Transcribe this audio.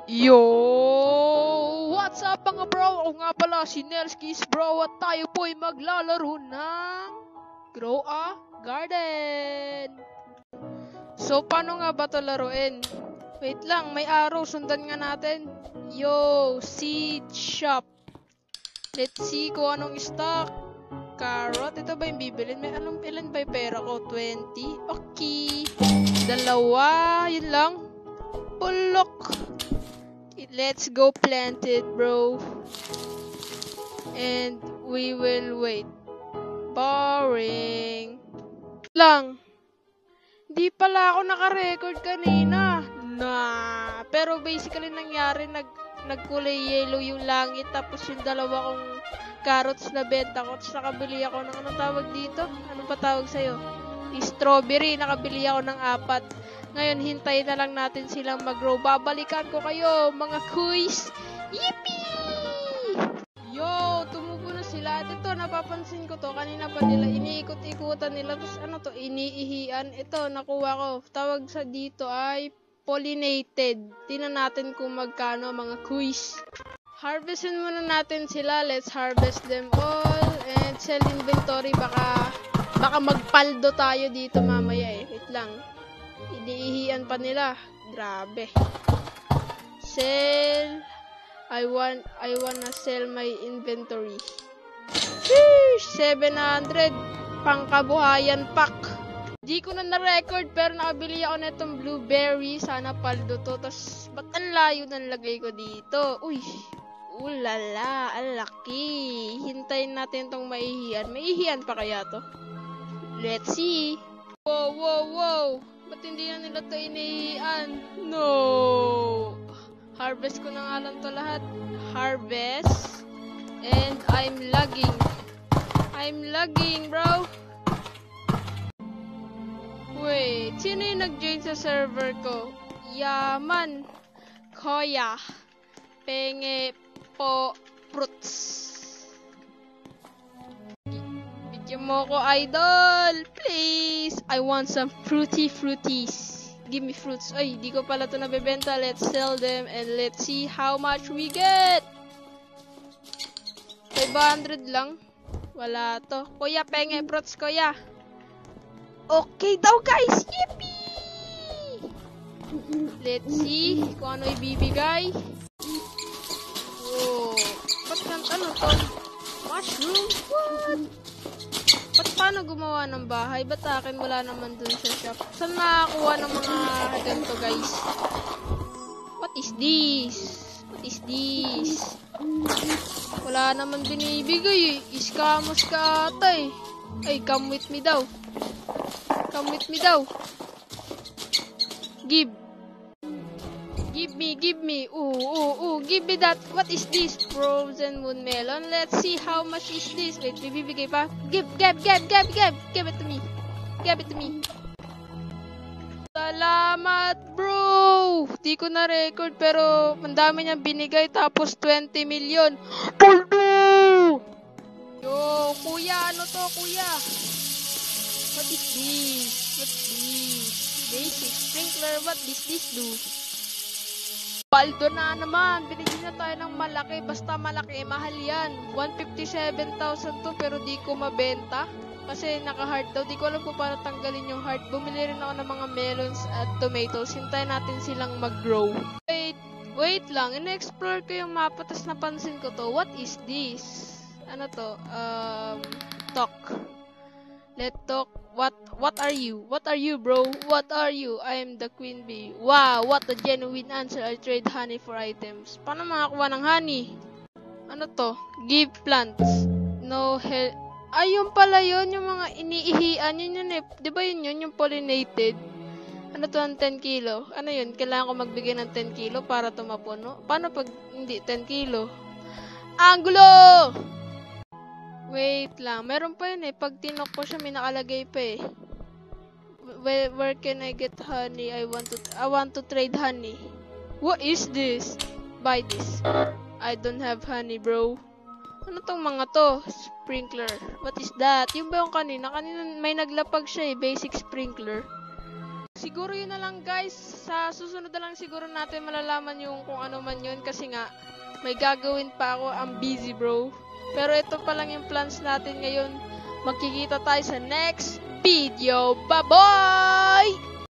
Yo! What's up mga bro? Ako nga pala si Nelskis bro at tayo po'y maglalaro ng Grow a Garden. So paano nga ba ito laruin? Wait lang, may arrow, sundan nga natin. Yo! Seed shop. Let's see kung anong stock. Carrot, ito ba yung bibilin? May ilan ba yung pera ko? 20? Okay. Dalawa, yun lang. Bulok. Let's go plant it, bro. And we will wait. Boring. Lang. Di pala ako naka-record kanina. Pero basically nangyari, nagkulay yellow yung langit. Tapos yung dalawa kong carrots na benta ko. Tapos nakabili ako ng anong tawag dito? Anong patawag sa'yo? Strawberry. Nakabili ako ng 4. Ngayon, hintayin na lang natin silang mag-grow. Babalikan ko kayo, mga kuys! Yippee! Yo, tumubo na sila. At ito, napapansin ko to. Kanina pa nila, iniikot-ikutan nila. Tapos ano to, iniihian. Ito, nakuha ko. Tawag sa dito ay pollinated. Tingnan natin kung magkano, mga kuys. Harvestin muna natin sila. Let's harvest them all. And sell inventory. Baka magpaldo tayo dito mamaya eh. Wait lang. Iniihian pa nila. Grabe. Sell. I wanna sell my inventory. Sheesh! 700. Pangkabuhayan pack. Di ko na na-record pero nakabili ako netong blueberry. Sana paldo to. Tapos, ba't ang layo ng lagay ko dito? Uy! Ulala! Ang laki! Hintayin natin tong maihian. Maihian pa kaya to? Let's see! Wow! Wow! Wow! Ba't hindi na nila ito inihian? No! Harvest ko na nga lang to lahat. Harvest. And I'm lagging. I'm lagging, bro. Wait, sino yung nag-join sa server ko? Yaman. Koya. Penge po fruits. Bigyan mo ko, idol. Please. I want some fruities. Give me fruits. Ay, di ko pala ito nabibenta. Let's sell them and let's see how much we get. 500 lang. Wala to. Kuya, penge fruits, kuya. Okay daw, guys. Yippee! Let's see kung ano ibibigay. Oh. Ba't ano to? Mushroom? What? Ba't paano gumawa ng bahay? Ba't akin wala naman dun sa shop? Saan makakuha ng mga ganito, guys? What is this? What is this? Wala naman binibigay eh. Iskamos ka ata eh. Ay, come with me daw. Come with me daw. Give. Give me. Ooh. Give me that. What is this? Frozen moon melon. Let's see how much is this. Wait, bibigay pa. Give it to me. Give it to me. Salamat, bro. Di ko na record pero ang dami niyang binigay tapos 20 million. Paldo! Yo, kuya, ano to, kuya? What is this? What's this? Basic sprinkler. What does this do? Paldo na naman. Binigyan na tayo ng malaki. Basta malaki, mahal yan. 157,000 to pero di ko mabenta. Kasi naka-heart daw. Di ko alam kung paano tanggalin yung heart. Bumili rin ako ng mga melons at tomatoes. Hintayin natin silang mag-grow. Wait lang. In-explore ko yung mapa. Tapos napansin ko to. What is this? Ano to? Talk. Let's talk. What are you? What are you, bro? What are you? I am the queen bee. Wow, what a genuine answer. I trade honey for items. Paano makakuha ng honey? Ano to? Give plants. No help. Ayun pala yun, yung mga iniihian. Yun eh. Di ba yun yung pollinated? Ano to ang 10 kilo? Ano yun? Kailangan ko magbigay ng 10 kilo para tumapuno? Paano pag hindi 10 kilo? Angulo! Wait lang. Meron pa yun eh. Pag tinok ko siya, may nakalagay pa eh. Where can I get honey? I want to trade honey. What is this? Buy this. I don't have honey, bro. Ano tong mga to? Sprinkler. What is that? Yung ba yung kanina? Kanina may naglapag siya eh. Basic sprinkler. siguro yun na lang guys. Sa susunod na lang siguro natin malalaman yung kung ano man yun. Kasi nga, may gagawin pa ako. I'm busy bro. Pero ito pa lang yung plans natin ngayon. Magkikita tayo sa next video. Bye-bye!